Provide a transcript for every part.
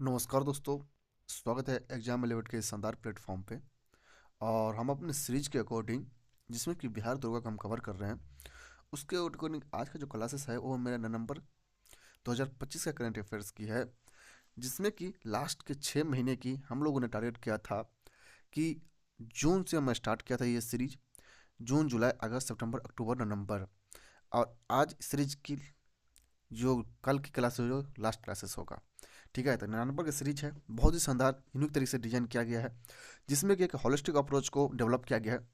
नमस्कार दोस्तों। स्वागत है एग्जाम एलिवेट के इस शानदार प्लेटफॉर्म पे। और हम अपने सीरीज के अकॉर्डिंग, जिसमें कि बिहार दुर्गा का हम कवर कर रहे हैं, उसके अकॉर्डिंग आज का जो क्लासेस है वो मेरा नवंबर 2025 का करंट अफेयर्स की है। जिसमें कि लास्ट के 6 महीने की हम लोगों ने टारगेट किया था कि जून से हमने स्टार्ट किया था ये सीरीज। जून, जुलाई, अगस्त, सितंबर, अक्टूबर, नवंबर। और आज सीरीज की जो कल की क्लास जो लास्ट क्लासेस होगा, ठीक है। तो 99 की सीरीज है, बहुत ही शानदार यूनिक तरीके से डिजाइन किया गया है, जिसमें कि एक होलिस्टिक अप्रोच को डेवलप किया गया है।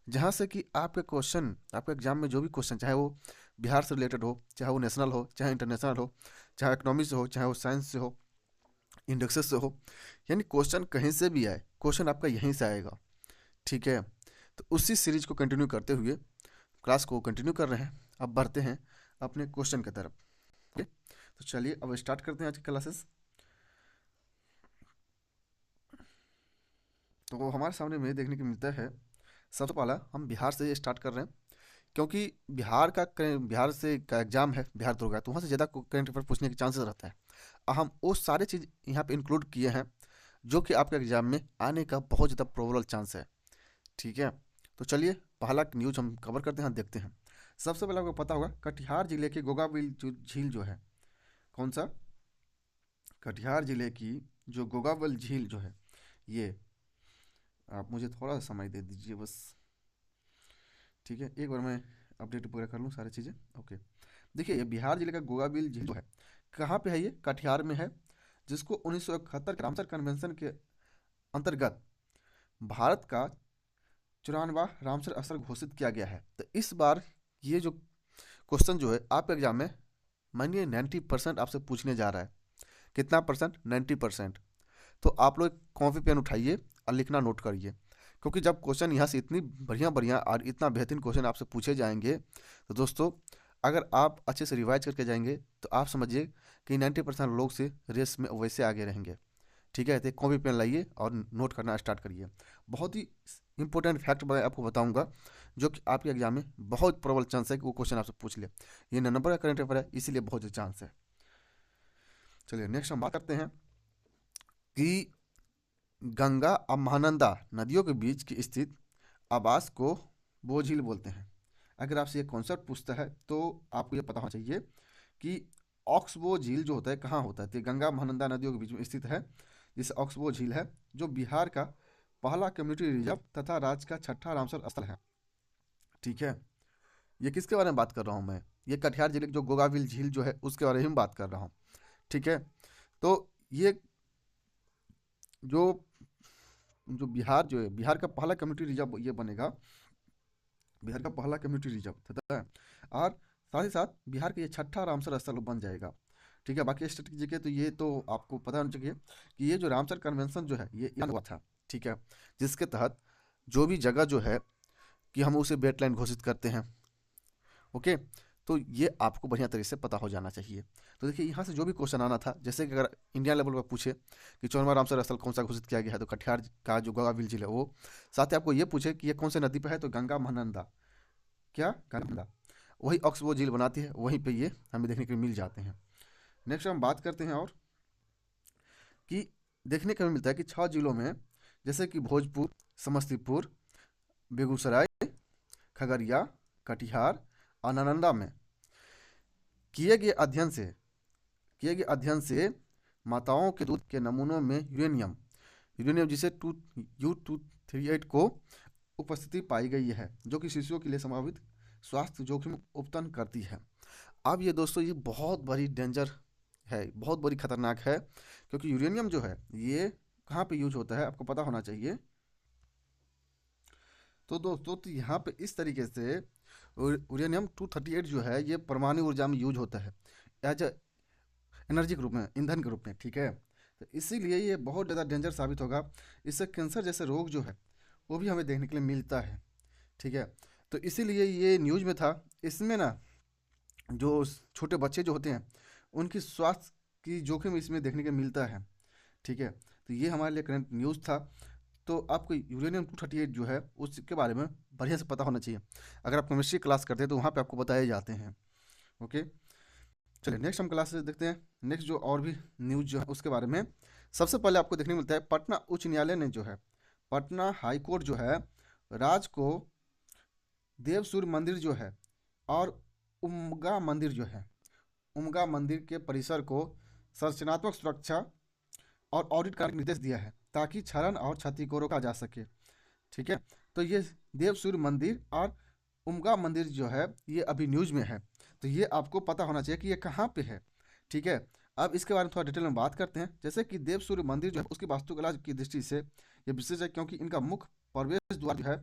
जहाँ से कि आपके क्वेश्चन, आपके एग्जाम में जो भी क्वेश्चन, चाहे वो बिहार से रिलेटेड हो, चाहे वो नेशनल हो, चाहे इंटरनेशनल हो, चाहे इकोनॉमी से हो, चाहे वो साइंस से हो, इंडेक्सेस से हो, यानी क्वेश्चन कहीं से भी आए, क्वेश्चन आपका यहीं से आएगा, ठीक है। तो उसी सीरीज को कंटिन्यू करते हुए क्लास को कंटिन्यू कर रहे हैं। अब बढ़ते हैं अपने क्वेश्चन की तरफ। ओके, तो चलिए अब स्टार्ट करते हैं आज की क्लासेस। तो हमारे सामने में देखने को मिलता है, सबसे पहला हम बिहार से स्टार्ट कर रहे हैं, क्योंकि बिहार से का एग्जाम है, बिहार दुर्गा, तो वहाँ से ज़्यादा करंट अफेयर पूछने के चांसेस रहता है। और हम वो सारे चीज़ यहाँ पे इंक्लूड किए हैं जो कि आपके एग्जाम में आने का बहुत ज़्यादा प्रोबेबल चांस है, ठीक है। तो चलिए पहला न्यूज हम कवर करते हैं, देखते हैं। सबसे पहले आपको पता होगा, कटिहार जिले की गोगाबिल जो झील जो है, कौन सा, कटिहार जिले की जो गोगाबल झील जो है, ये, आप मुझे थोड़ा सा समय दे दीजिए बस, ठीक है। एक बार मैं अपडेट पूरा कर लूँ सारी चीज़ें। ओके, देखिए ये बिहार जिले का गोगाबिल झील जो है, कहाँ पे है, ये कटिहार में है, जिसको 1971 के रामसर कन्वेंशन के अंतर्गत भारत का 94वां रामसर स्थल घोषित किया गया है। तो इस बार ये जो क्वेश्चन जो है आपके एग्जाम में मानिए 90% आपसे पूछने जा रहा है। कितना परसेंट? 90%। तो आप लोग कॉपी पेन उठाइए और लिखना नोट करिए, क्योंकि जब क्वेश्चन यहाँ से इतनी बढ़िया बढ़िया और इतना बेहतरीन क्वेश्चन आपसे पूछे जाएंगे, तो दोस्तों अगर आप अच्छे से रिवाइज करके जाएंगे तो आप समझिए कि 90% लोग से रेस में वैसे आगे रहेंगे, ठीक है। तो कॉपी पेन लाइए और नोट करना स्टार्ट करिए। बहुत ही इंपॉर्टेंट फैक्ट मैं आपको बताऊंगा, जो कि आपके एग्जाम में बहुत प्रबल चांस है कि वो क्वेश्चन आपसे पूछ ले। ये नंबर का करंट अफेयर है, इसीलिए बहुत ज़्यादा चांस है। चलिए नेक्स्ट हम बात करते हैं कि गंगा और महानंदा नदियों के बीच की स्थित आवास को वो झील बोलते हैं। अगर आपसे ये कॉन्सेप्ट पूछता है तो आपको ये पता होना चाहिए कि ऑक्सबो झील जो होता है कहाँ होता है। तो ये गंगा महानंदा नदियों के बीच में स्थित है, जिसे ऑक्सबो झील है, जो बिहार का पहला कम्युनिटी रिजर्व तथा राज्य का छठा रामसर स्थल है, ठीक है। ये किसके बारे में बात कर रहा हूँ मैं? ये कटिहार जिले की जो गोगाविल झील जो है उसके बारे में बात कर रहा हूँ, ठीक है। तो ये जो जो बिहार जो है, बिहार का पहला कम्युनिटी रिजर्व ये बनेगा, बिहार का पहला कम्युनिटी रिजर्व था। और साथ ही साथ बिहार का ये छठा रामसर स्थल बन जाएगा, ठीक है। बाकी स्टेट की जगह तो ये तो आपको पता होना चाहिए कि ये जो रामसर कन्वेंशन जो है ये हुआ था, ठीक है, जिसके तहत जो भी जगह जो है कि हम उसे वेटलैंड घोषित करते हैं। ओके, तो ये आपको बढ़िया तरीके से पता हो जाना चाहिए। तो देखिए यहाँ से जो भी क्वेश्चन आना था, जैसे कि अगर इंडिया लेवल पर पूछे कि 54वां रामसर स्थल कौन सा घोषित किया गया है, तो कटिहार का जो गोगाविल झील है वो। साथ ही आपको ये पूछे कि ये कौन से नदी पर है, तो गंगा महानंदा, क्या गंगा, वही ऑक्सबो झील बनाती है, वहीं पे ये हमें देखने को मिल जाते हैं। नेक्स्ट हम बात करते हैं और कि देखने को मिलता है कि 6 जिलों में, जैसे कि भोजपुर, समस्तीपुर, बेगूसराय, खगड़िया, कटिहार और नालंदा में किए गए अध्ययन से किए गए अध्ययन से, माताओं के दूध के नमूनों में यूरेनियम यूरेनियम जिसे 2U238 को उपस्थिति पाई गई है, जो कि शिशुओं के लिए संभावित स्वास्थ्य जोखिम उत्पन्न करती है। अब ये दोस्तों ये बहुत बड़ी डेंजर है, बहुत बड़ी खतरनाक है, क्योंकि यूरेनियम जो है ये कहाँ पे यूज होता है आपको पता होना चाहिए। तो दोस्तों तो यहाँ पे इस तरीके से यूरेनियम 238 जो है ये परमाणु ऊर्जा में यूज होता है, एज एनर्जी के रूप में, ईंधन के रूप में, ठीक है। तो इसीलिए ये बहुत ज़्यादा डेंजर साबित होगा। इससे कैंसर जैसे रोग जो है वो भी हमें देखने के लिए मिलता है, ठीक है। तो इसीलिए ये न्यूज में था। इसमें ना जो छोटे बच्चे जो होते हैं उनकी स्वास्थ्य की जोखिम इसमें देखने को मिलता है, ठीक है। तो ये हमारे लिए करंट न्यूज़ था। तो आपको यूरेनियम 238 जो है उसके बारे में बढ़िया से पता होना चाहिए। अगर आप केमिस्ट्री क्लास करते हैं तो वहाँ पे आपको बताए जाते हैं। ओके, चलिए नेक्स्ट हम क्लास देखते हैं। नेक्स्ट जो और भी न्यूज़ जो है उसके बारे में, सबसे पहले आपको देखने को मिलता है पटना उच्च न्यायालय ने जो है, पटना हाई कोर्ट जो है, राज को देव सूर्य मंदिर जो है और उमगा मंदिर जो है, उमगा मंदिर के परिसर को संरचनात्मक सुरक्षा और ऑडिट करने का निर्देश दिया है ताकि क्षरण और क्षति को रोका जा सके। ठीक है, तो ये देव सूर्य मंदिर और उमगा मंदिर जो है ये अभी न्यूज में है, तो ये आपको पता होना चाहिए कि ये कहाँ पे है। ठीक है, अब इसके बारे में थोड़ा डिटेल में बात करते हैं। जैसे कि देव सूर्य मंदिर जो है उसकी वास्तुकला की दृष्टि से ये विशेष है, क्योंकि इनका मुख्य प्रवेश द्वार जो है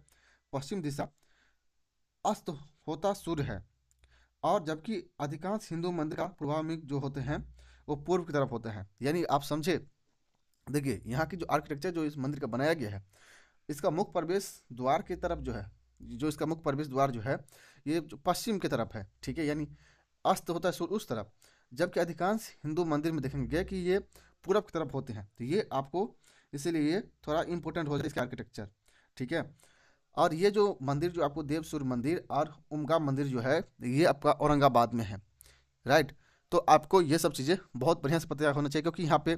पश्चिम दिशा अस्त होता सूर्य है, और जबकि अधिकांश हिंदू मंदिर का पूर्वाभिमुख जो होते हैं वो पूर्व की तरफ होते हैं। यानी आप समझे, देखिए यहाँ की जो आर्किटेक्चर जो इस मंदिर का बनाया गया है, इसका मुख्य प्रवेश द्वार की तरफ जो है, जो इसका मुख्य प्रवेश द्वार जो है ये जो पश्चिम की तरफ है। ठीक है, यानी अस्त होता है सूर्य उस तरफ, जबकि अधिकांश हिंदू मंदिर में देखेंगे कि ये पूरब की तरफ होते हैं। तो ये आपको इसीलिए ये थोड़ा इंपॉर्टेंट हो जाए इसका आर्किटेक्चर। ठीक है, और ये जो मंदिर जो आपको देव सूर्य मंदिर और उमगा मंदिर जो है ये आपका औरंगाबाद में है। राइट, तो आपको ये सब चीज़ें बहुत बढ़िया से पता होना चाहिए, क्योंकि यहाँ पे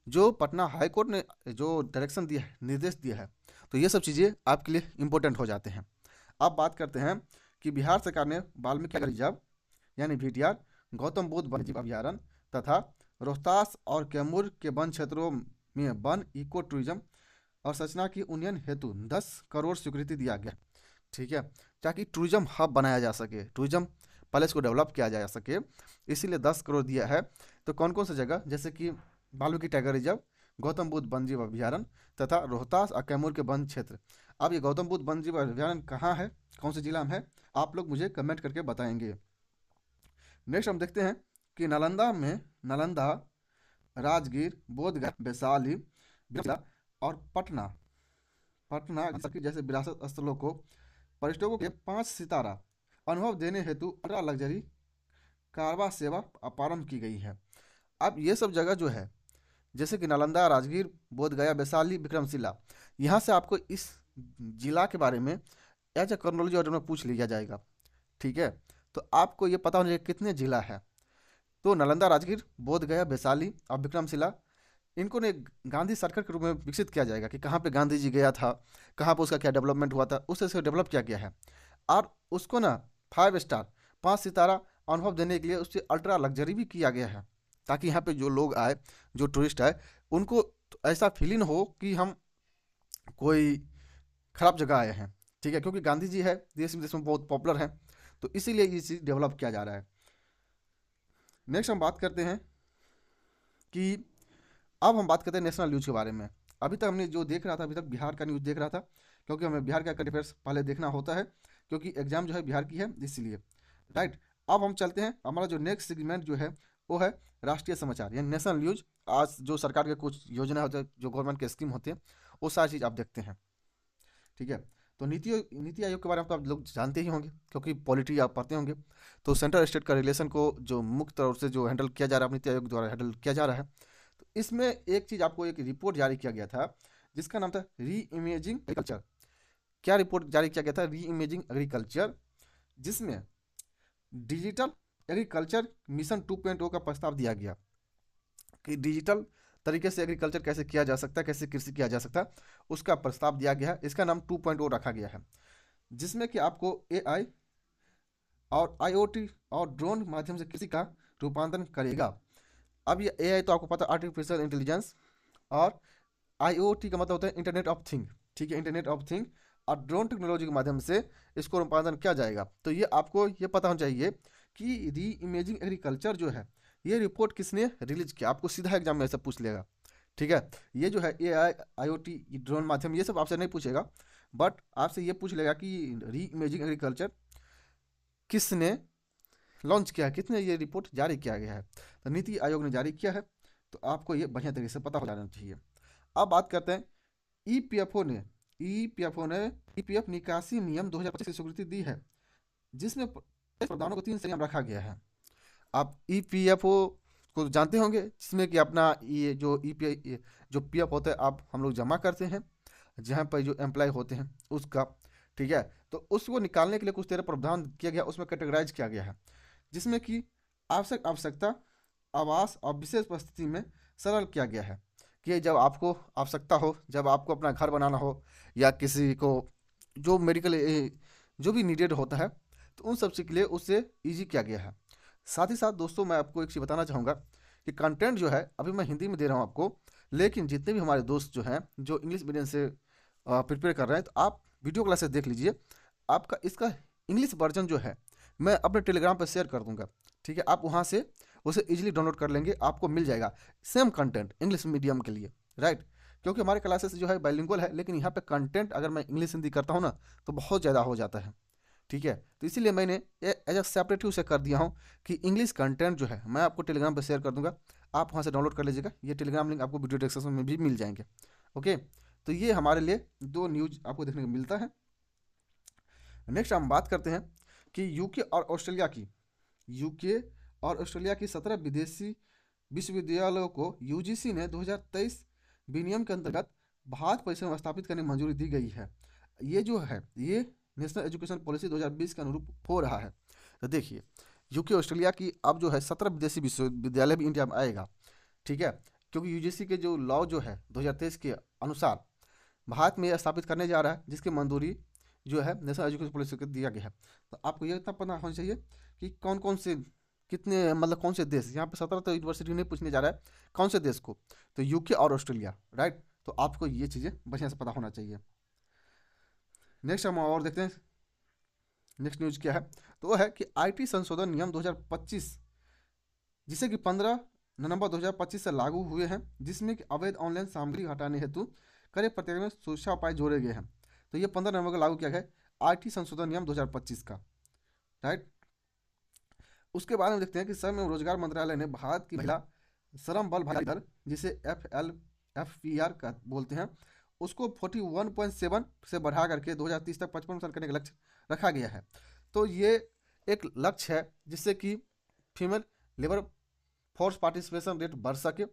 जो पटना हाई कोर्ट ने जो डायरेक्शन दिया है, निर्देश दिया है, तो ये सब चीज़ें आपके लिए इम्पोर्टेंट हो जाते हैं। अब बात करते हैं कि बिहार सरकार ने वाल्मीकि रिजर्व यानी VTR, गौतम बुद्ध वन्यजीव अभयारण्य तथा रोहतास और कैमूर के वन क्षेत्रों में वन इको टूरिज्म और संरचना की उन्नयन हेतु 10 करोड़ स्वीकृति दिया गया। ठीक है, ताकि टूरिज्म हब बनाया जा सके, टूरिज्म पैलेस को डेवलप किया जा सके, इसीलिए 10 करोड़ दिया है। तो कौन कौन सी जगह, जैसे कि वाल्मीकि टाइगर रिजर्व, गौतम बुद्ध वन्यजीव अभयारण्य तथा रोहतास और कैमूर के वन क्षेत्र। अब ये गौतम बुद्ध वन्यजीव अभयारण्य कहाँ है, कौन से जिला में है, आप लोग मुझे कमेंट करके बताएंगे। नेक्स्ट हम देखते हैं कि नालंदा में नालंदा, राजगीर, बोधगया, वैशाली, बिरला और पटना पटना जैसे विरासत स्थलों को पर्यटकों के 5 सितारा अनुभव देने हेतु अल्ट्रा लग्जरी कारवा सेवा प्रारंभ की गई है। अब ये सब जगह जो है, जैसे कि नालंदा, राजगीर, बोधगया, वैशाली, विक्रमशिला, यहाँ से आपको इस जिला के बारे में एज ए क्रोनोलॉजी ऑर्डर में पूछ लिया जाएगा। ठीक है, तो आपको ये पता होना चाहिए कितने जिला है। तो नालंदा, राजगीर, बोधगया, वैशाली और विक्रमशिला, इनको ने गांधी सर्कल के रूप में विकसित किया जाएगा कि कहाँ पे गांधी जी गया था, कहाँ पे उसका क्या डेवलपमेंट हुआ था, उससे से डेवलप किया गया है। और उसको ना 5 स्टार 5 सितारा अनुभव देने के लिए उससे अल्ट्रा लग्जरी भी किया गया है, ताकि यहाँ पे जो लोग आए, जो टूरिस्ट आए, उनको ऐसा फीलिंग हो कि हम कोई खराब जगह आए हैं। ठीक है, क्योंकि गांधी जी है, देश विदेश में बहुत पॉपुलर है, तो इसीलिए ये चीज़ डेवलप किया जा रहा है। नेक्स्ट हम बात करते हैं कि अब हम बात करते हैं नेशनल न्यूज़ के बारे में। अभी तक हमने जो देख रहा था, अभी तक बिहार का न्यूज़ देख रहा था, क्योंकि हमें बिहार का करंट अफेयर्स पहले देखना होता है, क्योंकि एग्जाम जो है बिहार की है, इसलिए। राइट, अब हम चलते हैं, हमारा जो नेक्स्ट सेगमेंट जो है वो है राष्ट्रीय समाचार यानी नेशनल न्यूज़। आज जो सरकार के कुछ योजना होते हैं, जो गवर्नमेंट के स्कीम होते हैं, वो सारी चीज़ आप देखते हैं। ठीक है, तो नीति आयोग के बारे में तो आप लोग जानते ही होंगे, क्योंकि पॉलिटी आप पढ़ते होंगे। तो सेंट्रल स्टेट का रिलेशन को जो मुख्य तौर से जो हैंडल किया जा रहा है, नीति आयोग द्वारा हैंडल किया जा रहा है। तो इसमें एक चीज़ आपको, एक रिपोर्ट जारी किया गया था जिसका नाम था री इमेजिंग एग्रीकल्चर। क्या रिपोर्ट जारी किया गया था? री इमेजिंग एग्रीकल्चर, जिसमें डिजिटल एग्रीकल्चर मिशन 2.0 का प्रस्ताव दिया गया कि डिजिटल तरीके से एग्रीकल्चर कैसे किया जा सकता है, कैसे कृषि किया जा सकता है, उसका प्रस्ताव दिया गया है। इसका नाम 2.0 रखा गया है, जिसमें कि आपको AI और IoT और ड्रोन माध्यम से कृषि का रूपांतरण करेगा। अब ये AI तो आपको पता है आर्टिफिशियल इंटेलिजेंस, और IoT का मतलब होता है इंटरनेट ऑफ थिंग। ठीक है, इंटरनेट ऑफ थिंग और ड्रोन टेक्नोलॉजी के माध्यम से इसको रूपांतरण किया जाएगा। तो ये आपको ये पता होना चाहिए कि री इमेजिंग एग्रीकल्चर जो है, ये रिपोर्ट किसने रिलीज किया, आपको सीधा एग्जाम में ऐसा पूछ लेगा। ठीक है, ये जो है AI IoT ड्रोन माध्यम, ये सब आपसे नहीं पूछेगा, बट आपसे ये पूछ लेगा कि री इमेजिंग एग्रीकल्चर किसने लॉन्च किया है, कितने ये रिपोर्ट जारी किया गया है। तो नीति आयोग ने जारी किया है, तो आपको ये बढ़िया तरीके से पता हो जाना चाहिए। अब बात करते हैं EPFO ने EPF निकासी नियम 2025 की स्वीकृति दी है, जिसमें प्रावधानों को 3 श्रेणियों में रखा गया है। आप EPFO को जानते होंगे, जिसमें कि अपना ये जो जो PF होता है, आप हम लोग जमा करते हैं जहाँ पर जो एम्प्लॉय होते हैं उसका। ठीक है, तो उसको निकालने के लिए कुछ तरह प्रावधान किया गया, उसमें कैटेगराइज किया गया है, जिसमें कि आवश्यकता, आवास और विशेष परिस्थिति में सरल किया गया है। कि जब आपको आवश्यकता हो, जब आपको अपना घर बनाना हो, या किसी को जो मेडिकल जो भी नीडेड होता है, तो उन सब चीज़ के लिए उसे ईजी किया गया है। साथ ही साथ दोस्तों मैं आपको एक चीज़ बताना चाहूँगा कि कंटेंट जो है अभी मैं हिंदी में दे रहा हूँ आपको, लेकिन जितने भी हमारे दोस्त जो हैं जो इंग्लिश मीडियम से प्रिपेयर कर रहे हैं, तो आप वीडियो क्लासेस देख लीजिए। आपका इसका इंग्लिश वर्जन जो है मैं अपने टेलीग्राम पर शेयर कर दूंगा। ठीक है, आप वहाँ से उसे इजीली डाउनलोड कर लेंगे, आपको मिल जाएगा सेम कंटेंट इंग्लिश मीडियम के लिए, राइट। क्योंकि हमारे क्लासेस जो है बाइलिंगुअल है, लेकिन यहाँ पे कंटेंट अगर मैं इंग्लिश हिंदी करता हूँ ना, तो बहुत ज़्यादा हो जाता है। ठीक है, तो इसीलिए मैंने एज अ सेपरेट ही उसे कर दिया हूँ कि इंग्लिश कंटेंट जो है मैं आपको टेलीग्राम पर शेयर कर दूंगा, आप वहाँ से डाउनलोड कर लीजिएगा। ये टेलीग्राम लिंक आपको वीडियो डिस्क्रिप्शन में भी मिल जाएंगे। ओके, तो ये हमारे लिए दो न्यूज आपको देखने को मिलता है। नेक्स्ट हम बात करते हैं कि यूके और ऑस्ट्रेलिया की। यूके और ऑस्ट्रेलिया की 17 विदेशी विश्वविद्यालयों को यूजीसी ने 2023 विनियम के अंतर्गत भारत परिसर में स्थापित करने की मंजूरी दी गई है। ये जो है ये नेशनल एजुकेशन पॉलिसी 2020 के अनुरूप हो रहा है। तो देखिए, यूके ऑस्ट्रेलिया की अब जो है 17 विदेशी विश्वविद्यालय भी इंडिया में आएगा। ठीक है, क्योंकि यूजीसी के जो लॉ जो है 2023 के अनुसार भारत में यह स्थापित करने जा रहा है, जिसकी मंजूरी जो है नेशनल एजुकेशन पॉलिसी को दिया गया है। तो आपको ये इतना पता होना चाहिए कि कौन कौन से कितने मतलब कौन से देश, यहाँ पे 17 तो यूनिवर्सिटी नहीं पूछने जा रहा है, कौन से देश को, तो यूके और ऑस्ट्रेलिया, राइट। तो आपको ये चीज़ें बढ़िया से पता होना चाहिए। नेक्स्ट हम और देखते हैं, नेक्स्ट न्यूज़ क्या है, तो वो है कि आईटी संशोधन नियम 2025, जिसे कि 15 नवंबर 2025 से लागू हुए हैं, जिसमें कि अवैध ऑनलाइन सामग्री हटाने हेतु कड़े प्रतिबंध में सुरक्षा उपाय जोड़े गए हैं। तो ये 15 नवंबर को लागू किया गया है आईटी संशोधन नियम 2025 का, राइट। उसके बाद हम देखते हैं कि श्रम एवं रोजगार मंत्रालय ने भारत की महिला श्रम बल भागीदारी दर, जिसे FLFPR का बोलते हैं, उसको 41.7 से बढ़ा करके 2030 तक 55% करने का लक्ष्य रखा गया है। तो ये एक लक्ष्य है जिससे कि female labour force participation rate बढ़ सके।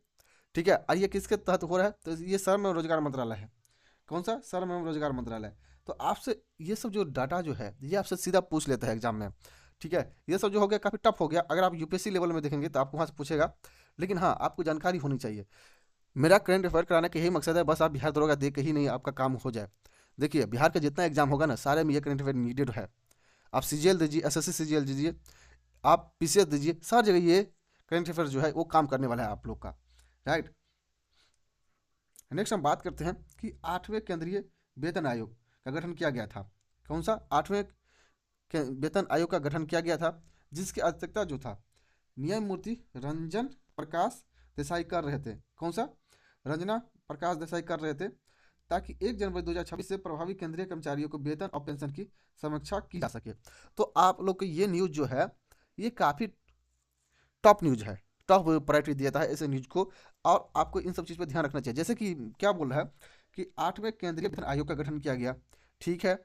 ठीक है, और ये किसके तहत हो रहा है, तो ये श्रम एवं रोजगार मंत्रालय है। कौन सा? श्रम एवं रोजगार मंत्रालय। तो आपसे ये सब जो डाटा जो है ये आपसे सीधा पूछ लेता है एग्जाम में। ठीक है, ये सब जो हो गया काफ़ी टफ हो गया, अगर आप यूपीएससी लेवल में देखेंगे तो आपको वहाँ से पूछेगा, लेकिन हाँ आपको जानकारी होनी चाहिए। मेरा करंट अफेयर कराने का यही मकसद है, बस आप बिहार दरोगा दे के ही नहीं आपका काम हो जाए। देखिए, बिहार का जितना एग्जाम होगा ना, सारे में ये करंट अफेयर नीडेड है। आप सीजीएल दीजिए, एसएससी सीजीएल दीजिए, आप पीसीएस दीजिए, सारी जगह ये करंट अफेयर जो है वो काम करने वाला है आप लोग का, राइट। नेक्स्ट हम बात करते हैं कि 8वें केंद्रीय वेतन आयोग का गठन किया गया था। कौन सा? 8वें वेतन आयोग का गठन किया गया था, जिसकी अध्यक्षता जो था न्यायमूर्ति रंजन प्रकाश देसाई कर रहे थे। कौन सा? रंजना प्रकाश देसाई कर रहे थे, ताकि 1 जनवरी 2026 से प्रभावी केंद्रीय कर्मचारियों को वेतन और पेंशन की समीक्षा की जा सके। तो आप लोग को ये न्यूज़ जो है ये काफ़ी टॉप न्यूज़ है, टॉप प्रायोरिटी देता है ऐसे न्यूज़ को, और आपको इन सब चीज़ पर ध्यान रखना चाहिए। जैसे कि क्या बोल रहा है कि 8वें केंद्रीय वेतन आयोग का गठन किया गया, ठीक है,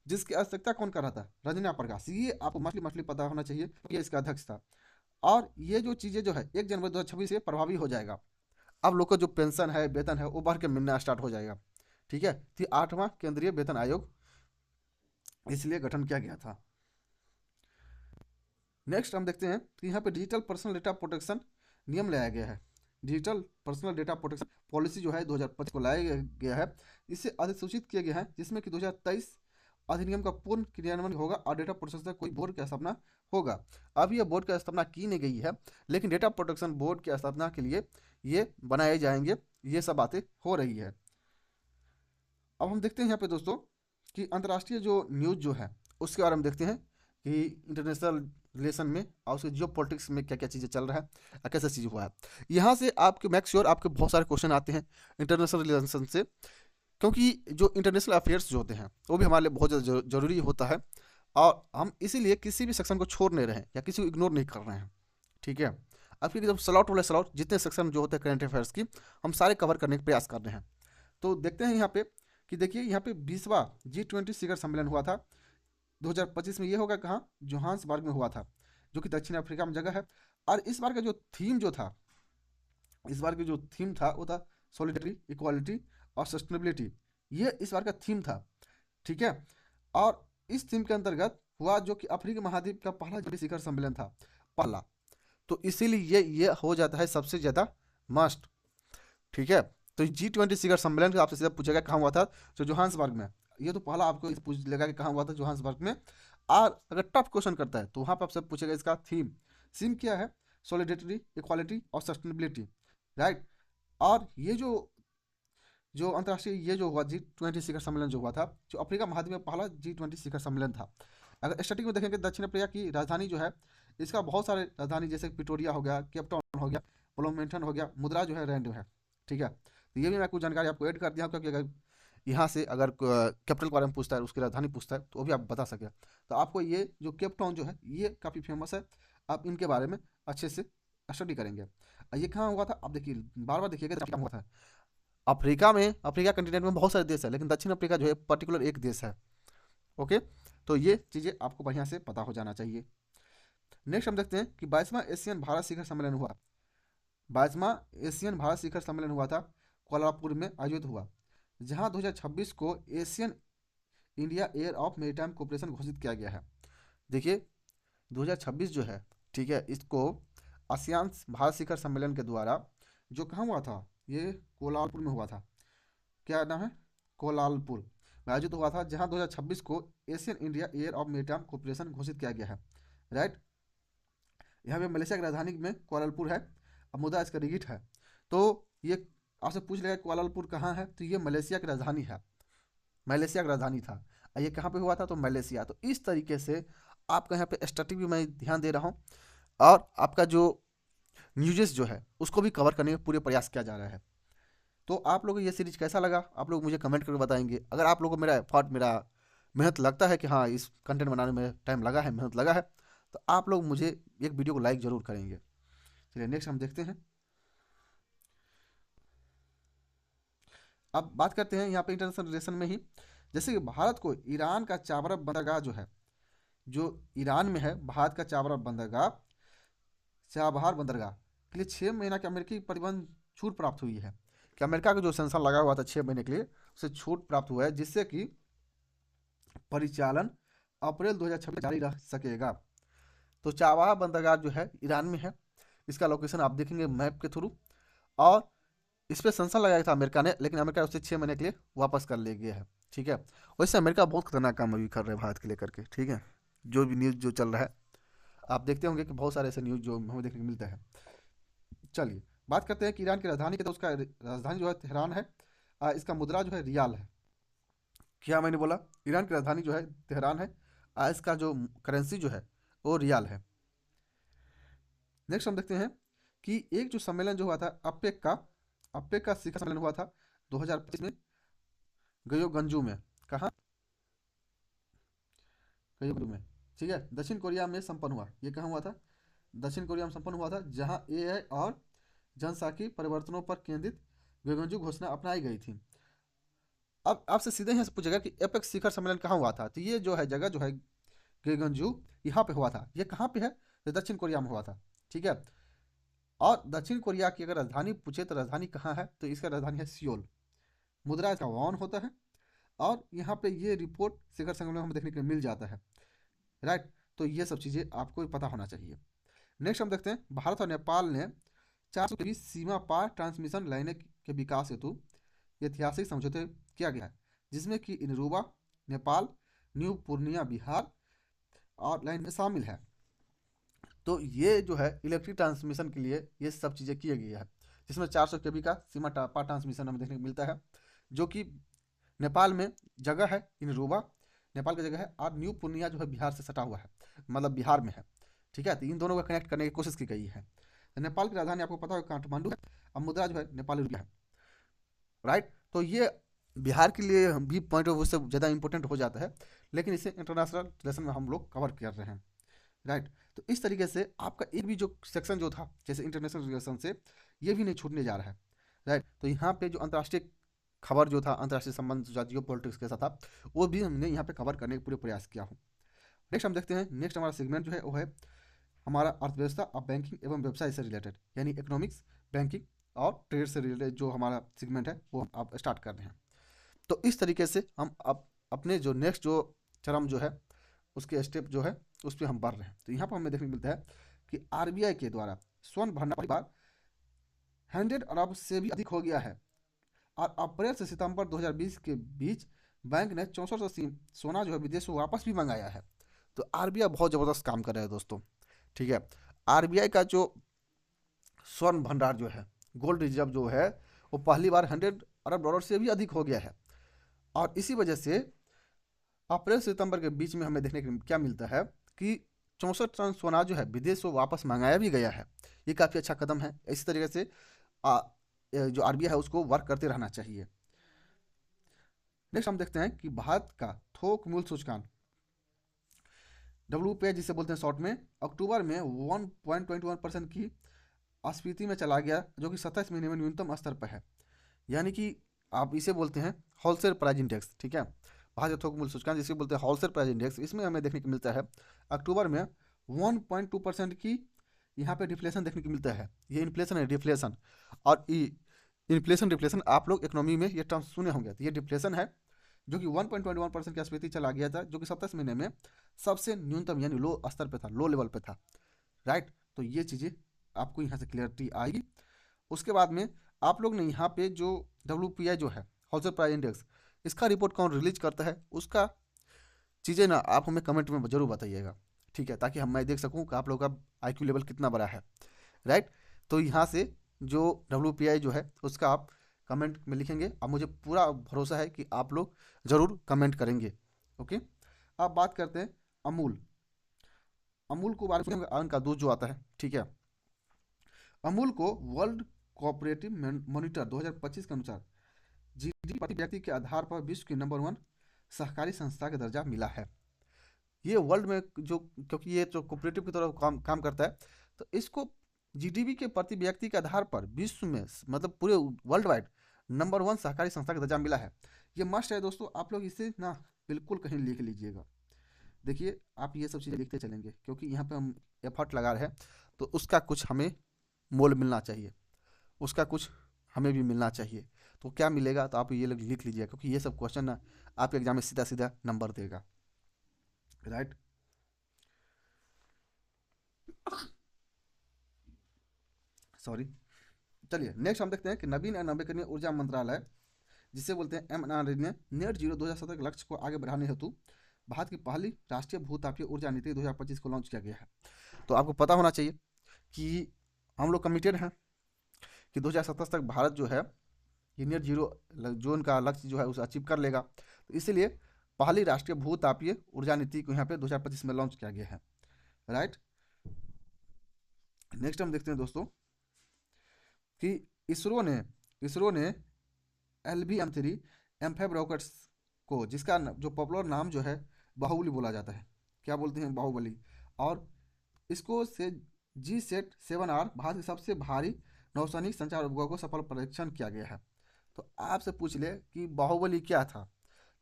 जिसकी अध्यक्षता कौन कर रहा था? रंजना प्रकाश। ये आपको मछली मछली पता होना चाहिए, ये इसका अध्यक्ष था। और ये जो चीज़ें जो है 1 जनवरी 2026 से प्रभावी हो जाएगा। अब लोग को जो पेंशन है, वेतन है, वो बढ़ के मिलना स्टार्ट हो जाएगा। ठीक है, तो 8वां केंद्रीय वेतन आयोग इसलिए गठन किया गया था। नेक्स्ट हम देखते हैं कि यहाँ पे डिजिटल पर्सनल डेटा प्रोटेक्शन नियम लाया गया है। Digital personal data protection policy जो है 2025 को लाया गया है, इसे अधिसूचित किया गया है, जिसमें कि 2023 अधिनियम का पूर्ण क्रियान्वयन होगा और डेटा प्रोटेक्शन का कोई बोर्ड की स्थापना होगा। अब यह बोर्ड की स्थापना की नहीं गई है, लेकिन डेटा प्रोटेक्शन बोर्ड की स्थापना के लिए ये बनाए जाएंगे, ये सब बातें हो रही है। अब हम देखते हैं यहाँ पे दोस्तों कि अंतर्राष्ट्रीय जो न्यूज़ जो है उसके बारे में देखते हैं कि इंटरनेशनल रिलेशन में और उसके जियो पॉलिटिक्स में क्या क्या चीज़ें चल रहा है और कैसा चीज़ हुआ है। यहाँ से आपके मेक श्योर आपके बहुत सारे क्वेश्चन आते हैं इंटरनेशनल रिलेशन से, क्योंकि जो इंटरनेशनल अफेयर्स जो होते हैं वो भी हमारे लिए बहुत ज़्यादा जरूरी होता है, और हम इसीलिए किसी भी सेक्शन को छोड़ नहीं रहे हैं या किसी को इग्नोर नहीं कर रहे हैं। ठीक है, अब फिर जब स्लॉट वाले स्लॉट जितने सेक्शन जो होते हैं करंट अफेयर्स की, हम सारे कवर करने का प्रयास कर रहे हैं। तो देखते हैं यहाँ पे कि देखिए यहाँ पे 20वां G20 शिखर सम्मेलन हुआ था 2025 में। ये होगा कहाँ? जोहान्सबर्ग में हुआ था, जो कि दक्षिण अफ्रीका में जगह है। और इस बार का जो थीम जो था, इस बार की जो थीम था वो था सॉलिडेरिटी, इक्वालिटी और सस्टेनेबिलिटी। ये इस बार का थीम था। ठीक है, और इस थीम के अंतर्गत हुआ जो कि अफ्रीकी महाद्वीप का पहला G20 शिखर सम्मेलन था, पहला। तो इसीलिए ये हो जाता है सबसे ज़्यादा मस्ट। ठीक है, तो G20 शिखर सम्मेलन का आपसे सीधा पूछेगा कहाँ हुआ था, तो जोहान्सबर्ग में। ये तो पहला आपको पूछ लेगा कि कहाँ हुआ था, जोहान्सबर्ग में। और अगर टफ क्वेश्चन करता है तो वहाँ पर आपसे पूछेगा इसका थीम क्या है, सॉलिडेरिटी, इक्वालिटी और सस्टेनेबिलिटी, राइट। और ये जो जो अंतर्राष्ट्रीय ये जो हुआ G20 शिखर सम्मेलन जो हुआ था, जो अफ्रीका महाद्वीप में पहला G20 शिखर सम्मेलन था। अगर स्टैटिक में देखेंगे, दक्षिण अफ्रीका की राजधानी जो है, इसका बहुत सारे राजधानी जैसे पिटोरिया हो गया, केप टाउन हो गया, ब्लूमेंटन हो गया, मुद्रा जो है रैंड है, ठीक है। तो ये भी मैं कुछ जानकारी आपको ऐड कर दिया हूँ, क्योंकि अगर यहाँ से अगर कैपिटल के बारे में पूछता है, उसकी राजधानी पूछता है, तो वो भी आप बता सके। तो आपको ये जो केप टाउन जो है, ये काफ़ी फेमस है, आप इनके बारे में अच्छे से स्टडी करेंगे। ये कहाँ हुआ था, आप देखिए, बार बार देखिएगा कहाँ हुआ था। अफ्रीका में, अफ्रीका कंटिनेंट में बहुत सारे देश है, लेकिन दक्षिण अफ्रीका जो है पर्टिकुलर एक देश है। ओके, तो ये चीज़ें आपको बढ़िया से पता हो जाना चाहिए। नेक्स्ट हम देखते हैं कि 22वां एशियन भारत शिखर सम्मेलन हुआ। 22वां एशियन भारत शिखर सम्मेलन हुआ था, कोलापुर में आयोजित हुआ, जहां 2026 को Asian India air of maritime cooperation घोषित किया गया है। देखिए 2026 जो है, ठीक है, इसको आसियान भारत शिखर सम्मेलन के द्वारा जो कहाँ हुआ था, ये कोलालपुर में हुआ था। क्या नाम है, कोलालपुर में आयोजित हुआ था, जहां 2026 को Asian India air of maritime cooperation घोषित किया गया है, राइट। यहाँ पे मलेशिया की राजधानी में कोलालपुर है, अब मुद्रा इसका रिगिट है। तो ये आपसे पूछ लेगा कोलालपुर कहाँ है, तो ये मलेशिया की राजधानी है, मलेशिया का राजधानी था। ये कहाँ पे हुआ था, तो मलेशिया। तो इस तरीके से आपका यहाँ पे स्टैटिक भी मैं ध्यान दे रहा हूँ, और आपका जो न्यूज़ेस जो है उसको भी कवर करने का पूरे प्रयास किया जा रहा है। तो आप लोगों को ये सीरीज कैसा लगा, आप लोग मुझे कमेंट करके बताएंगे। अगर आप लोगों को मेरा एफर्ट, मेरा मेहनत लगता है कि हाँ, इस कंटेंट बनाने में टाइम लगा है, मेहनत लगा है, तो आप लोग मुझे एक वीडियो को लाइक ज़रूर करेंगे। चलिए नेक्स्ट हम देखते हैं। अब बात करते हैं यहाँ पे इंटरनेशनल रिलेशन में ही, जैसे कि भारत को ईरान का चाबहार बंदरगाह जो है, जो ईरान में है, भारत का चाबहार बंदरगाह के लिए 6 महीना की अमेरिकी प्रतिबंध छूट प्राप्त हुई है। कि अमेरिका का जो सेंसन लगा हुआ था 6 महीने के लिए, उसे छूट प्राप्त हुआ है, जिससे कि परिचालन अप्रैल 2026 जारी रह सकेगा। तो चाबहार बंदरगाह जो है ईरान में है, इसका लोकेशन आप देखेंगे मैप के थ्रू। और इस पर सेंसन लगाया था अमेरिका ने, लेकिन अमेरिका उसे 6 महीने के लिए वापस कर ले गया है, ठीक है। वैसे अमेरिका बहुत खतरनाक काम अभी कर रहे हैं भारत के लेकर के, ठीक है। जो भी न्यूज़ जो चल रहा है, आप देखते होंगे कि बहुत सारे ऐसे न्यूज़ जो हमें देखने को मिलता है। चलिए बात करते हैं कि ईरान की राजधानी, तो उसका राजधानी जो है तेहरान है, इसका मुद्रा जो है रियाल है। क्या मैंने बोला, ईरान की राजधानी जो है तेहरान है, इसका जो करेंसी जो है वो रियाल है। नेक्स्ट हम देखते हैं कि एक जो सम्मेलन जो हुआ था अपेक का शिखर सम्मेलन हुआ था 2025 में गयोगंजू में। कहाँ, गयोगंजू में, ठीक है, दक्षिण कोरिया में संपन्न हुआ। ये कहाँ हुआ था, दक्षिण कोरिया में संपन्न हुआ था, जहाँ एआई और जनसांख्यिकी परिवर्तनों पर केंद्रित गयोगंजू घोषणा अपनाई गई थी। अब आपसे सीधे यहाँ से पूछेगा कि एपेक्स शिखर सम्मेलन कहाँ हुआ था, तो ये जो है जगह जो है गयोगंजू, यहाँ पे हुआ था। ये कहाँ पे है, तो दक्षिण कोरिया में हुआ था, ठीक है। और दक्षिण कोरिया की अगर राजधानी पूछे तो राजधानी कहाँ है, तो इसका राजधानी है सियोल, मुद्रा इसका वॉन होता है। और यहाँ पे ये रिपोर्ट शिखर सम्मेलन में हमें देखने को मिल जाता है, राइट। तो ये सब चीज़ें आपको पता होना चाहिए। नेक्स्ट हम देखते हैं, भारत और नेपाल ने 420 सीमा पार ट्रांसमिशन लाइनें के विकास हेतु ऐतिहासिक समझौते किया गया है, जिसमें कि इनरूबा नेपाल, न्यू पूर्णिया बिहार और लाइन में शामिल है। तो ये जो है इलेक्ट्रिक ट्रांसमिशन के लिए ये सब चीज़ें की गई है, जिसमें 400 केबी का सीमा पार ट्रांसमिशन हमें देखने को मिलता है, जो कि नेपाल में जगह है, इनरूबा नेपाल की जगह है, और न्यू पूर्णिया जो है बिहार से सटा हुआ है, मतलब बिहार में है, ठीक है। तो इन दोनों को कनेक्ट करने की कोशिश की गई है। तो नेपाल की राजधानी आपको पता है काठमांडू है, और मुद्रा जो है नेपाली रुपया है, राइट। तो ये बिहार के लिए भी पॉइंट ऑफ व्यू से ज़्यादा इंपॉर्टेंट हो जाता है, लेकिन इसे इंटरनेशनल रिलेशन में हम लोग कवर कर रहे हैं, राइट। तो इस तरीके से आपका एक भी जो सेक्शन जो था जैसे इंटरनेशनल रिलेशन से, ये भी नहीं छूटने जा रहा है, राइट। तो यहाँ पे जो अंतर्राष्ट्रीय खबर जो था, अंतर्राष्ट्रीय संबंध जो जियो पॉलिटिक्स के साथ था, वो भी हमने यहाँ पे कवर करने के पूरे प्रयास किया हूँ। नेक्स्ट हम देखते हैं, नेक्स्ट हमारा सेगमेंट जो है वो है हमारा अर्थव्यवस्था और बैंकिंग एवं व्यवसाय से रिलेटेड, यानी इकोनॉमिक्स, बैंकिंग और ट्रेड से रिलेटेड जो हमारा सेगमेंट है वो हम आप स्टार्ट कर रहे हैं। तो इस तरीके से हम अब अपने जो नेक्स्ट जो चरम जो है उसके स्टेप जो है उस पर हम बढ़ रहे हैं। तो यहाँ पर हमें देखने को मिलता है कि आरबीआई के द्वारा स्वर्ण भंडार 100 अरब से भी अधिक हो गया है। और अप्रैल से सितंबर 2020 के बीच बैंक ने 6400 सोना जो है विदेश से वापस भी मंगाया है। तो आरबीआई बहुत ज़बरदस्त काम कर रहा है दोस्तों। ठीक है, आरबीआई का जो स्वर्ण भंडार जो है, गोल्ड रिजर्व जो है, वो पहली बार 100 अरब डॉलर से भी अधिक हो गया है। और इसी वजह से अप्रैल से सितंबर के बीच में हमें देखने को क्या मिलता है कि 64 टन सोना जो है विदेश से वापस मंगाया भी गया है। ये काफ़ी अच्छा कदम है। इसी तरीके से आ, जो आरबीआई है उसको वर्क करते रहना चाहिए। नेक्स्ट हम देखते हैं कि भारत का थोक मूल्य सूचकांक WPI जिसे बोलते हैं शॉर्ट में, अक्टूबर में 1.21% की अस्फीति में चला गया, जो कि 27 महीने में न्यूनतम स्तर पर है। यानी कि आप इसे बोलते हैं होलसेल प्राइस इंडेक्स। ठीक है, भारत का थोक मूल्य सूचकांक जिसे बोलते हैं होलसेल प्राइस इंडेक्स, इसमें हमें देखने को मिलता है अक्टूबर में 1.2% की यहाँ पे डिफ्लेशन देखने को मिलता है। ये इन्फ्लेशन है, डिफ्लेशन। और इन्फ्लेशन डिफ्लेशन आप लोग इकोनॉमी में ये टर्म सुने होंगे। तो ये डिफ्लेशन है जो कि 1.21% की स्फीति चला गया था, जो कि 27 महीने में सबसे न्यूनतम यानी लो स्तर पे था, लो लेवल पे था। राइट, तो ये चीज़ें आपको यहाँ से क्लियरिटी आएगी। उसके बाद में आप लोग ने यहाँ पे जो WPI जो है होलसेल प्राइस इंडेक्स, इसका रिपोर्ट कौन रिलीज करता है उसका चीज़ें ना आप हमें कमेंट में ज़रूर बताइएगा। ठीक है, ताकि हम मैं देख सकूँ कि आप लोगों का IQ लेवल कितना बड़ा है। राइट, तो यहाँ से जो WPI जो है उसका आप कमेंट में लिखेंगे। अब मुझे पूरा भरोसा है कि आप लोग ज़रूर कमेंट करेंगे। ओके, अब बात करते हैं अमूल। अमूल को बारे में उनका दूध जो आता है। ठीक है, अमूल को वर्ल्ड कोऑपरेटिव मॉनिटर 2025 के अनुसार जीडीपी प्रति व्यक्ति के आधार पर विश्व की नंबर 1 सहकारी संस्था का दर्जा मिला है। ये वर्ल्ड में जो, क्योंकि ये जो कोऑपरेटिव की तरह काम करता है, तो इसको जीडीपी के प्रति व्यक्ति के आधार पर विश्व में मतलब पूरे वर्ल्ड वाइड नंबर 1 सहकारी संस्था का दर्जा मिला है। ये मस्ट है दोस्तों, आप लोग इसे ना बिल्कुल कहीं लिख लीजिएगा। देखिए, आप ये सब चीज़ें लिखते चलेंगे क्योंकि यहाँ पे हम एफर्ट लगा रहे हैं, तो उसका कुछ हमें मोल मिलना चाहिए, उसका कुछ हमें भी मिलना चाहिए। तो क्या मिलेगा, तो आप ये लोग लिख लीजिएगा, क्योंकि ये सब क्वेश्चन ना आपके एग्जाम में सीधा सीधा नंबर देगा। Right, sorry. चलिए नेक्स्ट हम देखते हैं कि नवीन और नवीकरणीय ऊर्जा मंत्रालय जिसे बोलते हैं MNRE ने नेट जीरो 2017 के लक्ष्य को आगे बढ़ाने हेतु भारत की पहली राष्ट्रीय भूतापीय ऊर्जा नीति 2025 को लॉन्च किया गया है। तो आपको पता होना चाहिए कि हम लोग कमिटेड हैं कि 2027 तक भारत जो है ये नेट जीरो जोन का लक्ष्य जो है उसे अचीव कर लेगा। तो इसीलिए पहली राष्ट्रीय भूतापीय ऊर्जा नीति को यहाँ पे 2025 में लॉन्च किया गया है। राइट, नेक्स्ट हम देखते हैं दोस्तों कि इसरो ने LV-M3 M5 रॉकेट्स को, जिसका जो पॉपुलर नाम जो है बाहुबली बोला जाता है, क्या बोलते हैं, बाहुबली, और इसको से GSAT-7R भारत के सबसे भारी नौसैनिक संचार उपग्रह को सफल परीक्षण किया गया है। तो आपसे पूछ ले कि बाहुबली क्या था,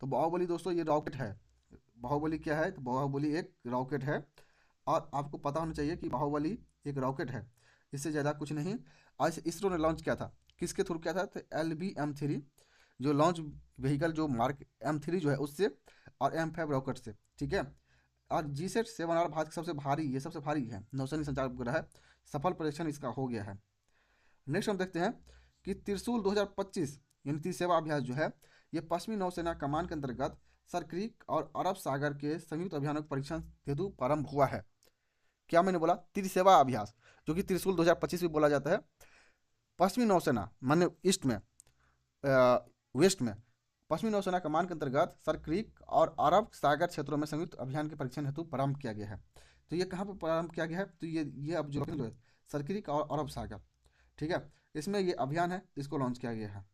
तो बाहुबली दोस्तों ये रॉकेट है। बाहुबली क्या है, तो बाहुबली एक रॉकेट है। और आपको पता होना चाहिए कि बाहुबली एक रॉकेट है, इससे ज़्यादा कुछ नहीं। और इसे इसरो ने लॉन्च किया था, किसके थ्रू किया था, तो LV-M3 जो लॉन्च व्हीकल जो मार्क M3 जो है उससे, और M5 रॉकेट से। ठीक है, और GSAT-7R भारत का सबसे भारी, ये सबसे भारी है नौसैनिक संचार उपग्रह है। सफल परीक्षण इसका हो गया है। नेक्स्ट हम देखते हैं कि त्रिशूल 2025 यानी त्रिसेवा अभ्यास जो है, ये पश्चिमी नौसेना कमान के अंतर्गत सरक्रीक और अरब सागर के संयुक्त अभियानों के परीक्षण हेतु प्रारंभ हुआ है। क्या मैंने बोला, त्रिसेवा अभ्यास, जो कि त्रिशूल 2025 भी बोला जाता है। पश्चिमी नौसेना माने ईस्ट में, वेस्ट में पश्चिमी नौसेना कमान के अंतर्गत सरक्रीक और अरब सागर क्षेत्रों में संयुक्त अभियान के परीक्षण हेतु प्रारंभ किया गया है। तो ये कहाँ पर प्रारंभ किया गया है, तो ये अब जो है सरक्रीक और अरब सागर। ठीक है, इसमें ये अभियान है, इसको लॉन्च किया गया है।